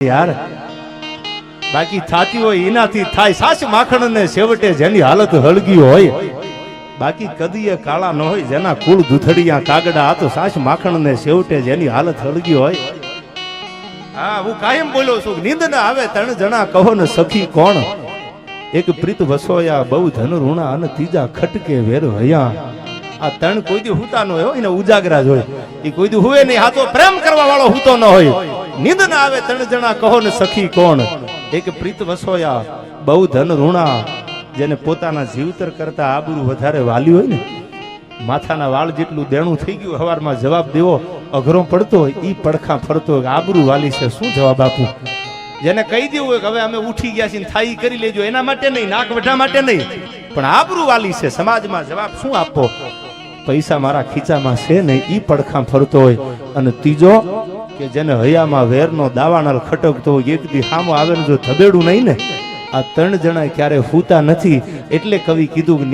યાર બાકી થાતી હોય એનાથી થાય સાસ માખણ ને છેવટે જેની હાલત હળગી હોય બાકી કદીએ કાળા ન હોય જેના કુળ દૂધડિયા કાગડા આ તો સાસ માખણ ને છેવટે જેની હાલત હળગી હોય હા હું કાયમ બોલ્યો છું નીંદ ના આવે ત્રણ જણા કહો ને સખી કોણ એક પ્રીત વસોયા બહુ ધન ઋણા અને ત્રીજા ખટકે વેર હયા આ ત્રણ કોઈ દી હુતા ન હોય એને ઉજાગરા જ હોય એ કોઈ દી હુએ નહીં હાથો પ્રેમ કરવા વાળો હુતો ન હોય નીંદ ના આવે ત્રણ જણા કહો ને સખી કોણ એક પ્રીત વસોયા બહુ ધન ઋણા જેને પોતાના જીવતર કરતા આબરૂ વધારે વાલી હોય ને માથાના વાળ જેટલું દેણું થઈ ગયું હવારમાં જવાબ દેવો અઘરો પડતો હોય ઈ પડખા ફરતો હોય આબરૂ વાલી છે શું જવાબ આપું જેને કહી દેવું હોય કે હવે અમે ઉઠી ગયા છીએ થાઈ કરી લેજો એના માટે નહીં નાક વઢા માટે નહીં પણ આબરૂ વાલી છે સમાજમાં જવાબ શું આપો પૈસા મારા ખીચામાં છે નહીં ઈ પડખા ફરતો હોય અને ત્રીજો કે જેને હૈયામાં વેરનો દાવાનળ ખટકતો હોય એક દી સામો આવે ને જો ધબેડું નહીં ને આ ત્રણ જણા ક્યારે હુતા નથી એટલે કવિ કીધું કે